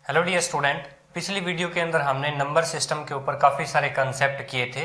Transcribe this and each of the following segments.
Hello dear student, पिछली video के अंदर हमने नंबर सिस्टम के ऊपर काफ़ी सारे कंसेप्ट किए थे।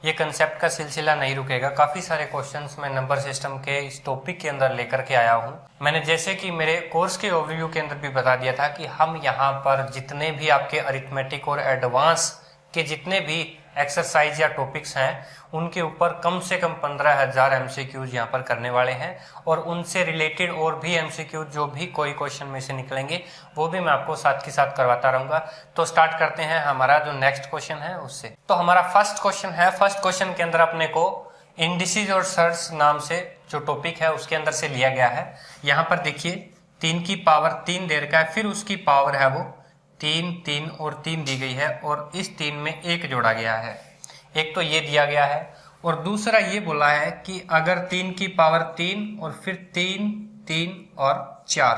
ये कंसेप्ट का सिलसिला नहीं रुकेगा। काफ़ी सारे क्वेश्चंस मैं नंबर सिस्टम के इस टॉपिक के अंदर लेकर के आया हूँ। मैंने जैसे कि मेरे कोर्स के ओवरव्यू के अंदर भी बता दिया था कि हम यहाँ पर जितने भी आपके अरिथमेटिक और एडवांस के जितने भी एक्सरसाइज या टॉपिक्स हैं उनके ऊपर कम से कम 15,000 MCQs यहाँ पर करने वाले हैं और उनसे रिलेटेड और भी MCQ जो भी कोई क्वेश्चन में से निकलेंगे वो भी मैं आपको साथ के साथ करवाता रहूँगा। तो स्टार्ट करते हैं हमारा जो नेक्स्ट क्वेश्चन है उससे। तो हमारा फर्स्ट क्वेश्चन है। फर्स्ट क्वेश्चन के अंदर अपने को इंडिसेस और सर्च नाम से जो टॉपिक है उसके अंदर से लिया गया है। यहाँ पर देखिए 3 की पावर 3 दे रखा है, फिर उसकी पावर है वो 3, 3 और 3 दी गई है और इस 3 में 1 जोड़ा गया है। एक तो ये दिया गया है और दूसरा ये बोला है कि अगर 3 की पावर 3 और फिर 3, 3 और 4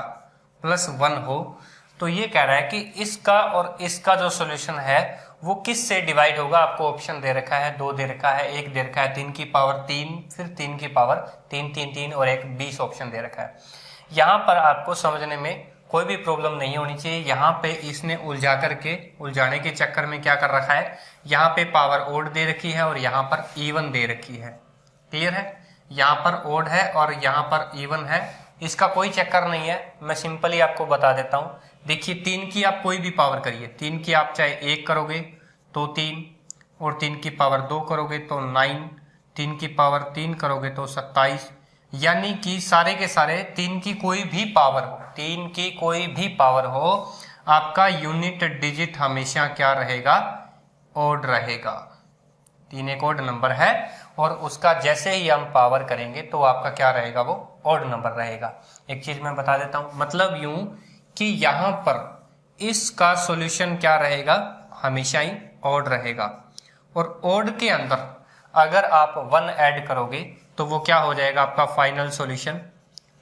प्लस 1 हो तो ये कह रहा है कि इसका और इसका जो सॉल्यूशन है वो किस से डिवाइड होगा। आपको ऑप्शन दे रखा है, 2 दे रखा है, 1 दे रखा है, 3 की पावर 3, फिर 3 की पावर 3, 3, 3 और एक 20 ऑप्शन दे रखा है। यहाँ पर आपको समझने में कोई भी प्रॉब्लम नहीं होनी चाहिए। यहाँ पे इसने उलझाने के चक्कर में क्या कर रखा है, यहाँ पे पावर ओड दे रखी है और यहाँ पर इवन दे रखी है। क्लियर है, यहाँ पर ओड है और यहाँ पर इवन है। इसका कोई चक्कर नहीं है, मैं सिंपली आपको बता देता हूँ। देखिए 3 की आप कोई भी पावर करिए, 3 की आप चाहे 1 करोगे तो 3 और 3 की पावर 2 करोगे तो 9, 3 की पावर 3 करोगे तो 27, यानी कि सारे के सारे 3 की कोई भी पावर हो, 3 की कोई भी पावर हो, आपका यूनिट डिजिट हमेशा क्या रहेगा, ओड रहेगा। 3 एक ओड नंबर है और उसका जैसे ही हम पावर करेंगे तो आपका क्या रहेगा, वो ओड नंबर रहेगा। एक चीज मैं बता देता हूं, मतलब यूं कि यहां पर इसका सॉल्यूशन क्या रहेगा, हमेशा ही ओड रहेगा। और ओड के अंदर अगर आप 1 ऐड करोगे तो वो क्या हो जाएगा, आपका final solution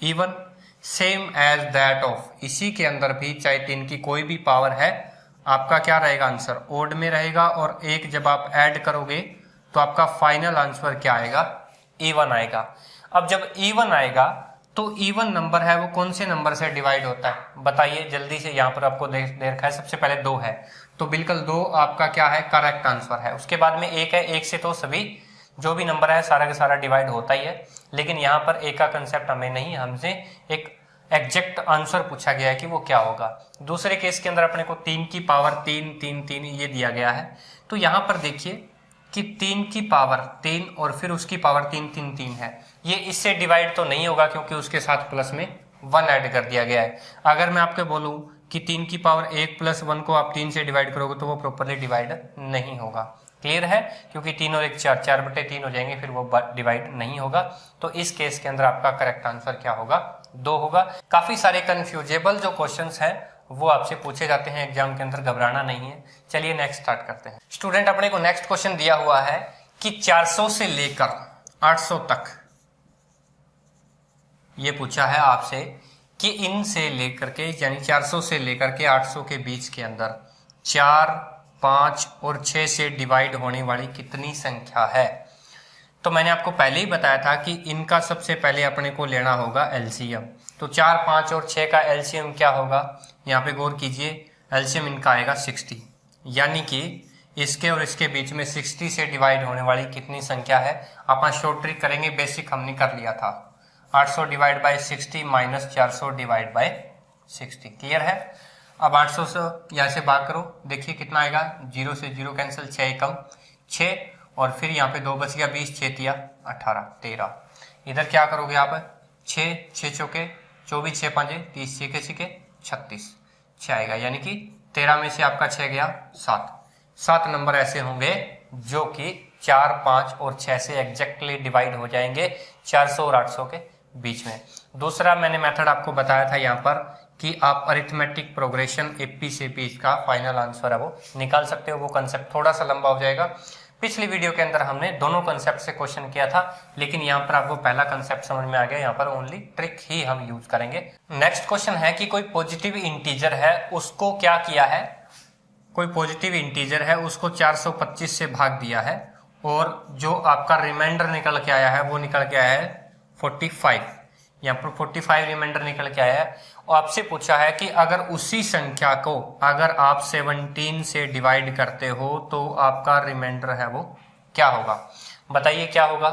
even. Same as that of, इसी के अंदर भी चाहे 3 की कोई भी पावर है, आपका क्या रहेगा, आंसर ओड में रहेगा। और 1 जब आप ऐड करोगे तो आपका फाइनल आंसर क्या आएगा, इवन आएगा। अब जब इवन आएगा तो इवन नंबर है वो कौन से नंबर से डिवाइड होता है, बताइए जल्दी से। यहाँ पर आपको दे रखा है सबसे पहले 2 है, तो बिल्कुल 2 आपका क्या है, करेक्ट आंसर है। उसके बाद में 1 है, 1 से तो सभी जो भी नंबर है सारा का सारा डिवाइड होता ही है। लेकिन यहाँ पर 1 का कंसेप्ट हमें नहीं, हमसे एक एग्जैक्ट आंसर पूछा गया है कि वो क्या होगा। दूसरे केस के अंदर अपने को 3 की पावर 3, 3, 3 ये दिया गया है। तो यहाँ पर देखिए कि 3 की पावर 3 और फिर उसकी पावर 3, 3, 3 है। ये इससे डिवाइड तो नहीं होगा क्योंकि उसके साथ प्लस में 1 ऐड कर दिया गया है। अगर मैं आपको बोलूँ कि 3 की पावर 1 प्लस 1 को आप 3 से डिवाइड करोगे तो वो प्रॉपरली डिवाइड नहीं होगा। क्लियर है, क्योंकि 3 और 1 4, 4/3 हो जाएंगे, फिर वो डिवाइड नहीं होगा। तो इस केस के अंदर आपका करेक्ट आंसर क्या होगा, 2 होगा। काफी सारे कंफ्यूजेबल जो क्वेश्चंस हैं वो आपसे पूछे जाते हैं एग्जाम के अंदर, घबराना नहीं है। चलिए नेक्स्ट स्टार्ट करते हैं। स्टूडेंट अपने को नेक्स्ट क्वेश्चन दिया हुआ है कि 400 से लेकर 800 तक ये पूछा है आपसे कि इन से लेकर के यानी 400 से लेकर के 800 के बीच के अंदर 4, 5 और 6 से डिवाइड होने वाली कितनी संख्या है। तो मैंने आपको पहले ही बताया था कि इनका सबसे पहले अपने को लेना होगा एलसीएम। तो 4, 5 और 6 का एलसीएम क्या होगा, यहाँ पे गौर कीजिए, एलसीएम इनका आएगा 60, यानी कि इसके और इसके बीच में 60 से डिवाइड होने वाली कितनी संख्या है। अपन शॉर्ट ट्रिक करेंगे, बेसिक हमने कर लिया था। 800 divide by 60 minus 400 divide by 60। Clear है। अब 800 से यहाँ से भाग करो, देखिए कितना आएगा, 0 से 0 कैंसिल, 6 कम 6 और फिर यहाँ पे 2 बच गया, 20, 6 तिया 18, 13। इधर क्या करोगे आप, 6, 6 चौके 24, 6 पंजे 30, 6 के 36, 6 आएगा, यानी कि 13 में से आपका 6 गया 7 नंबर ऐसे होंगे जो कि 4, 5 और 6 से एग्जैक्टली डिवाइड हो जाएंगे 400 और 800 के बीच में। दूसरा मैंने मेथड आपको बताया था यहाँ पर कि आप अरिथमेटिक प्रोग्रेशन एपी से पी का फाइनल आंसर है वो निकाल सकते हो। वो कंसेप्ट थोड़ा सा लंबा हो जाएगा। पिछली वीडियो के अंदर हमने दोनों कंसेप्ट से क्वेश्चन किया था, लेकिन यहाँ पर आपको पहला कंसेप्ट समझ में आ गया। यहाँ पर ओनली ट्रिक ही हम यूज करेंगे। नेक्स्ट क्वेश्चन है कि कोई पॉजिटिव इंटीजर है, उसको क्या किया है, कोई पॉजिटिव इंटीजर है उसको 425 से भाग दिया है और जो आपका रिमाइंडर निकल के आया है वो निकल के आया है 45, यहाँ पर 45 रिमाइंडर निकल के आया है। और आपसे पूछा है कि अगर उसी संख्या को अगर आप 17 से डिवाइड करते हो तो आपका रिमाइंडर है वो क्या होगा, बताइए क्या होगा।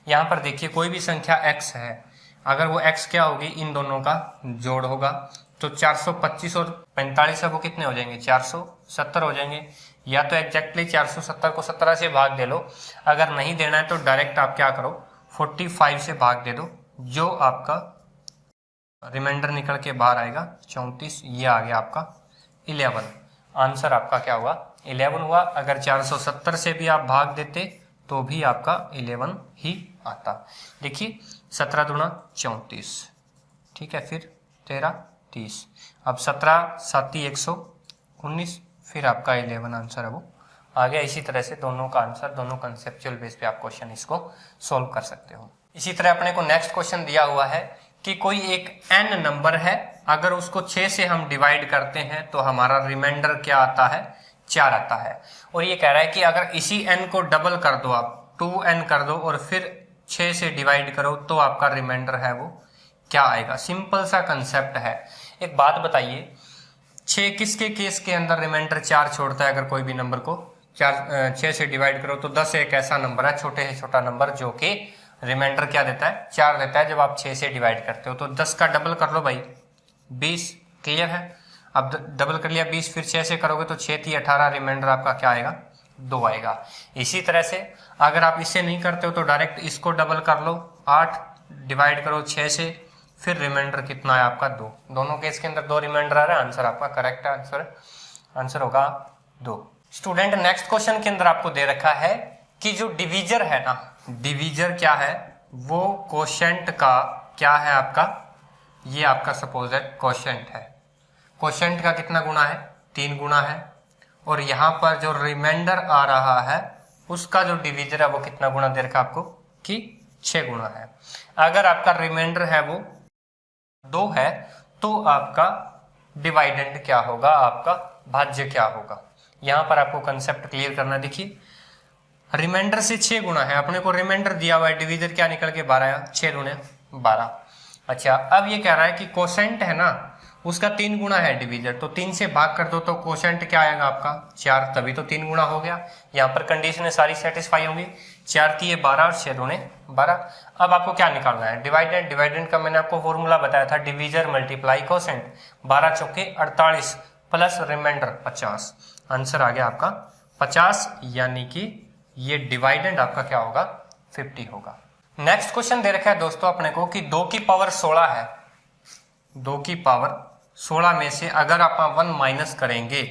यहाँ पर देखिए कोई भी संख्या x है, अगर वो x क्या होगी, इन दोनों का जोड़ होगा। तो 425 और 45 है वो कितने हो जाएंगे, 470 हो जाएंगे। या तो एग्जैक्टली 470 को 17 से भाग दे लो, अगर नहीं देना है तो डायरेक्ट आप क्या करो 45 से भाग दे दो, जो आपका रिमाइंडर निकल के बाहर आएगा 34। ये आ गया आपका 11। आंसर आपका क्या हुआ, 11 हुआ। अगर 470 से भी आप भाग देते तो भी आपका 11 ही आता। देखिए 17 दूना 34, ठीक है, फिर 13 30, अब 17 साती 119, फिर आपका 11 आंसर है वो आ गया। इसी तरह से दोनों का आंसर, दोनों कंसेप्चुअल बेस पे आप क्वेश्चन इसको सोल्व कर सकते हो। इसी तरह अपने को नेक्स्ट क्वेश्चन दिया हुआ है कि कोई एक n नंबर है, अगर उसको 6 से हम डिवाइड करते हैं तो हमारा रिमाइंडर क्या आता है, 4 आता है। और ये कह रहा है कि अगर इसी n को डबल कर दो, आप 2n कर दो और फिर 6 से डिवाइड करो तो आपका रिमाइंडर है वो क्या आएगा। सिंपल सा कंसेप्ट है। एक बात बताइए, 6 किसके केस के अंदर रिमाइंडर 4 छोड़ता है। अगर कोई भी नंबर को 6 से डिवाइड करो तो 10 एक ऐसा नंबर है, छोटे से छोटा नंबर, जो कि रिमाइंडर क्या देता है, 4 देता है जब आप 6 से डिवाइड करते हो। तो 10 का डबल कर लो भाई 20, क्लियर है। अब डबल कर लिया 20, फिर 6 से करोगे तो 6 थी 18, रिमाइंडर आपका क्या आएगा, 2 आएगा। इसी तरह से अगर आप इससे नहीं करते हो तो डायरेक्ट इसको डबल कर लो, 8 डिवाइड करो 6 से, फिर रिमाइंडर कितना है आपका 2। दोनों केस के अंदर 2 रिमाइंडर आ रहा है, आंसर आपका करेक्ट आंसर होगा 2। स्टूडेंट नेक्स्ट क्वेश्चन के अंदर आपको दे रखा है कि जो डिवीजर है ना, डिवीजर क्या है, वो कोशेंट का क्या है आपका, ये आपका सपोज है कोशेंट है। कोशेंट का कितना गुना है, 3 गुना है। और यहाँ पर जो रिमाइंडर आ रहा है उसका जो डिवीजर है वो कितना गुना दे रखा आपको, कि 6 गुना है। अगर आपका रिमाइंडर है वो 2 है तो आपका डिवाइडेंड क्या होगा, आपका भाज्य क्या होगा। यहां पर आपको कंसेप्ट क्लियर करना। देखिए रिमाइंडर से 6 गुना है, अपने को रिमाइंडर दिया हुआ है, डिवीजर क्या निकल के 12 आया, 6 दूने 12। अच्छा, अब ये कह रहा है कि कोसेंट है ना, उसका 3 गुना है डिवीजर, तो 3 से भाग कर दो तो कोसेंट क्या आएगा आपका 4, तभी तो 3 गुना हो गया। यहाँ पर कंडीशन सारी सेटिस्फाई होंगी, 4 थी 12 और 6 दूने 12। अब आपको क्या निकालना है, डिवाइडेंड। डिवाइडेंड का मैंने आपको फॉर्मूला बताया था, डिवीजर मल्टीप्लाई कोसेंट, 12 चौके 48 प्लस रिमाइंडर 50। आंसर आ गया आपका 50, यानी कि ये डिवाइडेंड आपका क्या होगा, 50 होगा। नेक्स्ट क्वेश्चन दे रखा है दोस्तों अपने को कि 2 की पावर 16 है, 2 की पावर 16 में से अगर आप 1 माइनस करेंगे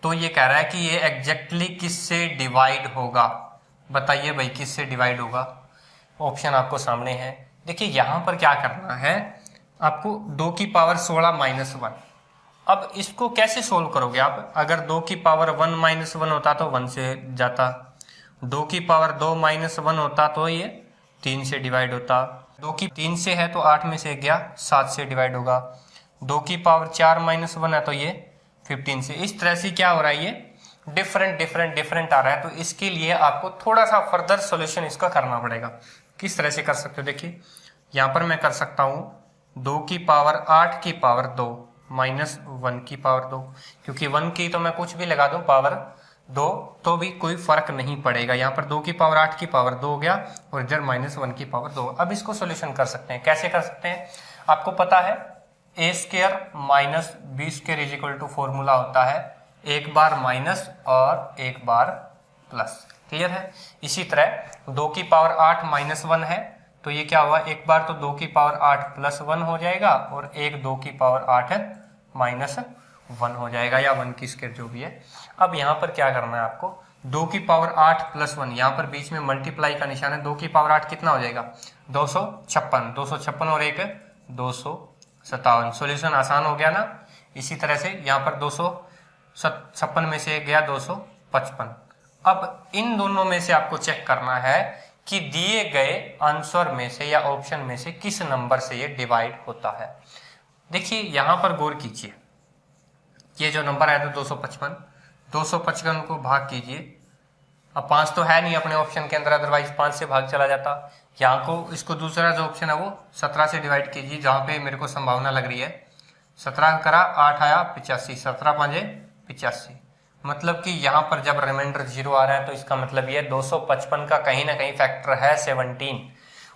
तो ये कह रहा है कि ये एग्जैक्टली किससे डिवाइड होगा। बताइए भाई किससे डिवाइड होगा। ऑप्शन आपको सामने है। देखिए यहां पर क्या करना है आपको, 2 की पावर 16 माइनस 1। अब इसको कैसे सोल्व करोगे आप, अगर 2 की पावर 1 माइनस 1 होता तो 1 से जाता, 2 की पावर 2 माइनस 1 होता तो ये 3 से डिवाइड होता, 2 की 3 से है तो 8 में से गया 7 से डिवाइड होगा, 2 की पावर 4 माइनस 1 है तो ये 15 से। इस तरह से क्या हो रहा है, ये डिफरेंट आ रहा है। तो इसके लिए आपको थोड़ा सा फर्दर सॉल्यूशन इसका करना पड़ेगा। किस तरह से कर सकते हो, देखिए यहाँ पर मैं कर सकता हूँ 2 की पावर 8 की पावर 2 माइनस 1 की पावर 2, क्योंकि 1 की तो मैं कुछ भी लगा दूं पावर 2 तो भी कोई फर्क नहीं पड़ेगा। यहाँ पर 2 की पावर 8 की पावर 2 हो गया और इधर माइनस 1 की पावर 2। अब इसको सोल्यूशन कर सकते हैं, कैसे कर सकते हैं, आपको पता है A square minus B square is equal to formula होता है एक बार माइनस और एक बार प्लस, क्लियर है। इसी तरह 2 की पावर 8 माइनस 1 है तो ये क्या हुआ, एक बार तो 2 की पावर 8 प्लस 1 हो जाएगा और एक 2 की पावर 8 माइनस 1 हो जाएगा, या 1 की स्क्वायर जो भी है। अब यहाँ पर क्या करना है आपको, 2 की पावर 8 प्लस 1, यहाँ पर बीच में मल्टीप्लाई का निशान है, 2 की पावर 8 कितना हो जाएगा 256 और एक 257। सॉल्यूशन आसान हो गया ना। इसी तरह से यहाँ पर 256 में से गया 255। अब इन दोनों में से आपको चेक करना है कि दिए गए आंसर में से या ऑप्शन में से किस नंबर से ये डिवाइड होता है। देखिए यहां पर गौर कीजिए, ये जो नंबर आया था 255 को भाग कीजिए अब 5 तो है नहीं अपने ऑप्शन के अंदर, अदरवाइज 5 से भाग चला जाता। यहाँ को इसको दूसरा जो ऑप्शन है वो 17 से डिवाइड कीजिए, जहाँ पे मेरे को संभावना लग रही है। 17 करा 8 आया 85, 17 5 85, मतलब कि यहाँ पर जब रिमाइंडर 0 आ रहा है तो इसका मतलब ये 255 का कहीं ना कहीं फैक्टर है 17,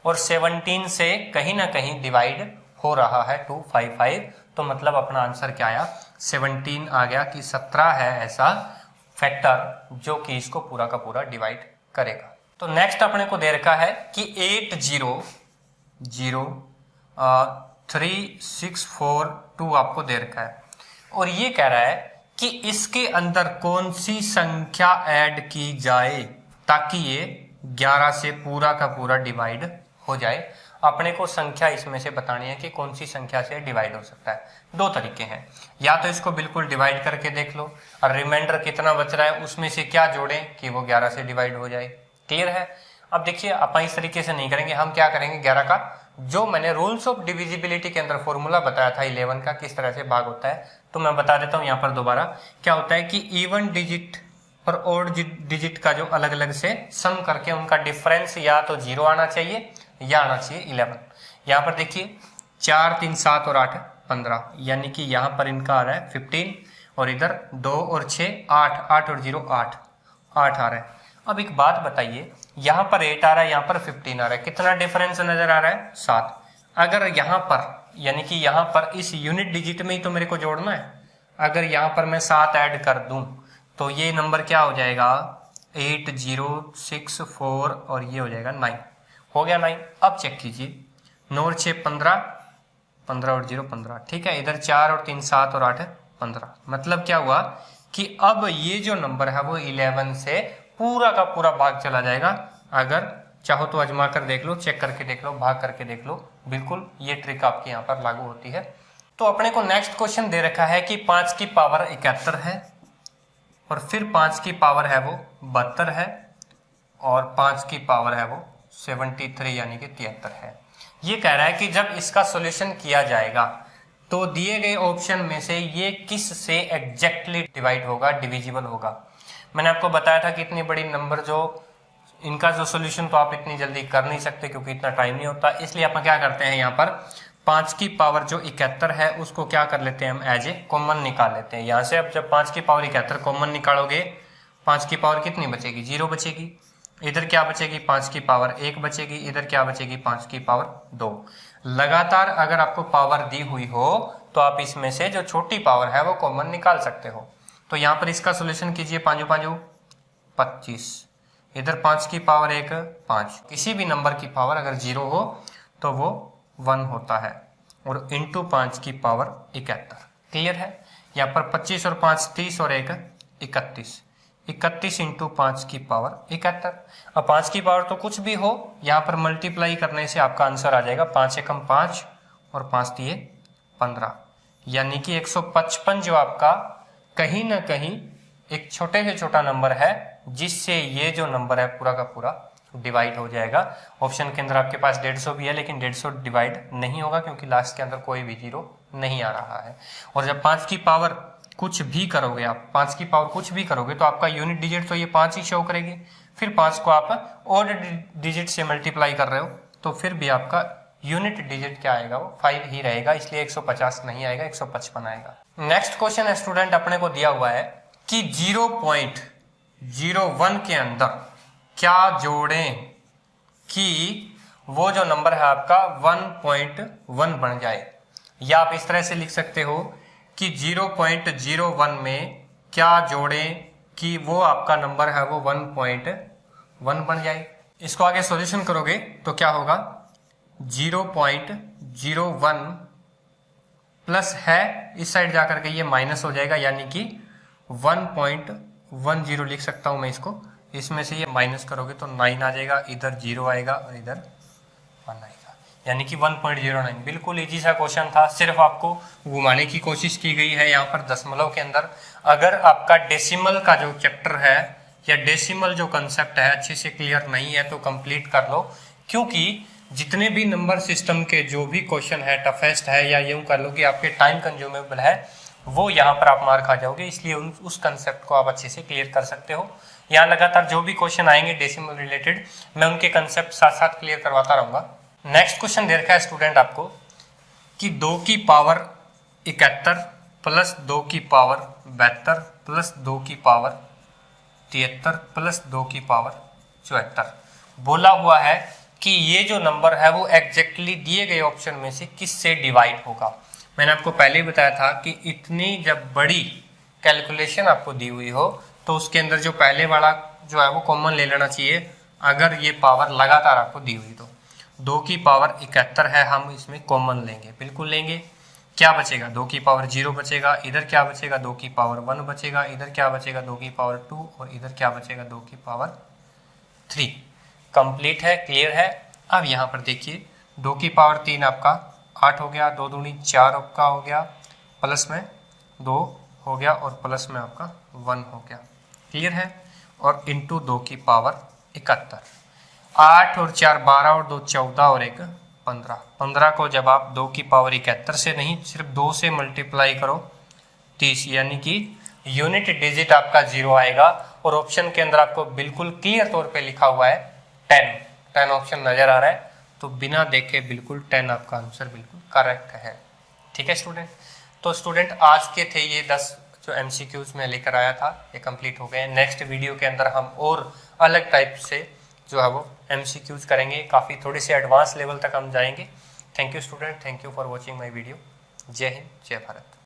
और 17 से कहीं ना कहीं डिवाइड हो रहा है 255, तो मतलब अपना आंसर क्या आया 17 आ गया कि 17 है ऐसा फैक्टर जो कि इसको पूरा का पूरा डिवाइड करेगा। तो नेक्स्ट अपने को दे रखा है कि 8003642 आपको दे रखा है, और ये कह रहा है कि इसके अंदर कौन सी संख्या ऐड की जाए ताकि ये 11 से पूरा का पूरा डिवाइड हो जाए। अपने को संख्या इसमें से बतानी है कि कौन सी संख्या से डिवाइड हो सकता है। दो तरीके हैं, या तो इसको बिल्कुल डिवाइड करके देख लो और रिमाइंडर कितना बच रहा है उसमें से क्या जोड़ें कि वो 11 से डिवाइड हो जाए। क्लियर है? अब देखिए अपन इस तरीके से नहीं करेंगे, हम क्या करेंगे 11 का जो मैंने रूल्स ऑफ डिविजिबिलिटी के अंदर फॉर्मूला बताया था 11 का किस तरह से भाग होता है, तो मैं बता देता हूँ यहाँ पर दोबारा। क्या होता है कि इवन डिजिट और ऑड डिजिट का जो अलग अलग से सम करके उनका डिफरेंस या तो 0 आना चाहिए या आना चाहिए 11। यहाँ पर देखिए 4 3 7 और 8 15, यानी कि यहाँ पर इनका आ रहा है 15, और इधर 2 और 6 8, 8 और 0 8 8 आ रहा है। अब एक बात बताइए, यहाँ पर 8 आ रहा है, यहाँ पर 15 आ रहा है, कितना डिफरेंस नजर आ रहा है 7। अगर यहाँ पर यानी कि यहाँ पर इस यूनिट डिजिट में ही तो मेरे को जोड़ना है, अगर यहाँ पर मैं 7 ऐड कर दूं तो ये नंबर क्या हो जाएगा 8064 और ये हो जाएगा 9, हो गया 9। अब चेक कीजिए 9 और 6 15, 15 और 0 15, ठीक है। इधर 4 और 3 7 और 8 15, मतलब क्या हुआ कि अब ये जो नंबर है वो 11 से पूरा का पूरा भाग चला जाएगा। अगर चाहो तो आजमा कर देख लो, चेक करके देख लो, भाग करके देख लो, बिल्कुल ये ट्रिक आपके यहाँ पर लागू होती है। तो अपने को नेक्स्ट क्वेश्चन दे रखा है कि 5 की पावर 71 है, और फिर 5 की पावर है वो 72 है, और 5 की पावर है वो 73 यानी कि 73 है। ये कह रहा है कि जब इसका सॉल्यूशन किया जाएगा तो दिए गए ऑप्शन में से ये किस से एग्जैक्टली डिवाइड होगा, डिविजिबल होगा। मैंने आपको बताया था कि इतनी बड़ी नंबर जो इनका जो सॉल्यूशन तो आप इतनी जल्दी कर नहीं सकते क्योंकि इतना टाइम नहीं होता, इसलिए अपन क्या करते हैं यहाँ पर 5 की पावर जो 71 है उसको क्या कर लेते हैं हम एज ए कॉमन निकाल लेते हैं। यहाँ से अब जब 5 की पावर 71 कॉमन निकालोगे 5 की पावर कितनी बचेगी 0 बचेगी, इधर क्या बचेगी 5 की पावर 1 बचेगी, इधर क्या बचेगी 5 की पावर 2। लगातार अगर आपको पावर दी हुई हो तो आप इसमें से जो छोटी पावर है वो कॉमन निकाल सकते हो। तो यहाँ पर इसका सोल्यूशन कीजिए 5 5 25, इधर 5 की पावर 1 5, किसी भी नंबर की पावर अगर 0 हो तो वो 1 होता है, और इंटू 5 की पावर 71। क्लियर है? यहाँ पर 25 और 5 30 और 1 31, 31 इंटू 5 की पावर 71। अब 5 की पावर तो कुछ भी हो, यहाँ पर मल्टीप्लाई करने से आपका आंसर आ जाएगा 5 एकम 5 और 5 दिए 15, यानी कि 155 जो आपका कहीं ना कहीं एक छोटे से छोटा नंबर है जिससे ये जो नंबर है पूरा का पूरा डिवाइड हो जाएगा। ऑप्शन के अंदर आपके पास 150 भी है लेकिन 150 डिवाइड नहीं होगा क्योंकि लास्ट के अंदर कोई भी 0 नहीं आ रहा है। और जब 5 की पावर कुछ भी करोगे, आप 5 की पावर कुछ भी करोगे तो आपका यूनिट डिजिट तो ये 5 ही शो करेगी, फिर 5 को आप ऑड डिजिट से मल्टीप्लाई कर रहे हो तो फिर भी आपका यूनिट डिजिट क्या आएगा वो 5 ही रहेगा, इसलिए 150 नहीं आएगा 155 आएगा। नेक्स्ट क्वेश्चन है स्टूडेंट अपने को दिया हुआ है कि 0.01 के अंदर क्या जोड़ें कि वो जो नंबर है आपका 1.1 बन जाए, या आप इस तरह से लिख सकते हो कि 0.01 में क्या जोड़ें कि वो आपका नंबर है वो 1.1 बन जाए। इसको आगे सॉल्यूशन करोगे तो क्या होगा 0.01 प्लस है इस साइड जाकर के ये माइनस हो जाएगा, यानी कि 1.10 लिख सकता हूं मैं इसको, इसमें से ये माइनस करोगे तो 9 आ जाएगा, इधर 0 आएगा और इधर 1 आएगा, यानी कि 1.09। बिल्कुल इजी सा क्वेश्चन था, सिर्फ आपको घुमाने की कोशिश की गई है यहाँ पर दशमलव के अंदर। अगर आपका डेसिमल का जो चैप्टर है या डेसिमल जो कंसेप्ट है अच्छे से क्लियर नहीं है तो कंप्लीट कर लो, क्योंकि जितने भी नंबर सिस्टम के जो भी क्वेश्चन है टफेस्ट है या यूं कर लो कि आपके टाइम कंज्यूमेबल है, वो यहाँ पर आप मार खा जाओगे, इसलिए उस कंसेप्ट को आप अच्छे से क्लियर कर सकते हो। यहाँ लगातार जो भी क्वेश्चन आएंगे डेसिमल रिलेटेड, मैं उनके कंसेप्ट साथ साथ क्लियर करवाता रहूंगा। नेक्स्ट क्वेश्चन दे रखा है स्टूडेंट आपको कि 2 की पावर 71 प्लस 2 की पावर 72 प्लस 2 की पावर 73 प्लस 2 की पावर 74। बोला हुआ है कि ये जो नंबर है वो एग्जैक्टली दिए गए ऑप्शन में से किससे डिवाइड होगा। मैंने आपको पहले ही बताया था कि इतनी जब बड़ी कैलकुलेशन आपको दी हुई हो तो उसके अंदर जो पहले वाला जो है वो कॉमन ले लेना चाहिए, अगर ये पावर लगातार आपको दी हुई तो। 2 की पावर 71 है, हम इसमें कॉमन लेंगे, बिल्कुल लेंगे। क्या बचेगा, 2 की पावर 0 बचेगा, इधर क्या बचेगा 2 की पावर 1 बचेगा, इधर क्या बचेगा 2 की पावर 2 और इधर क्या बचेगा 2 की पावर 3। कंप्लीट है, क्लियर है। अब यहाँ पर देखिए 2 की पावर 3 आपका 8 हो गया, 2 दूनी 4 आपका हो गया, प्लस में 2 हो गया और प्लस में आपका 1 हो गया, क्लियर है। और इंटू 2 की पावर 71, 8 और 4 12 और 2 14 और 1 15। 15 को जब आप 2 की पावर 71 से नहीं सिर्फ 2 से मल्टीप्लाई करो 30, यानी कि यूनिट डिजिट आपका 0 आएगा। और ऑप्शन के अंदर आपको बिल्कुल क्लियर तौर पे लिखा हुआ है 10 ऑप्शन नजर आ रहा है, तो बिना देखे बिल्कुल 10 आपका आंसर बिल्कुल करेक्ट है। ठीक है स्टूडेंट, तो स्टूडेंट आज के थे ये 10 जो एमसीक्यूज में लेकर आया था, ये कंप्लीट हो गए। नेक्स्ट वीडियो के अंदर हम और अलग टाइप से जो है वो एमसीक्यूज करेंगे, काफ़ी थोड़े से एडवांस लेवल तक हम जाएंगे। Thank you student, thank you for watching my video. जय हिंद, जय भारत।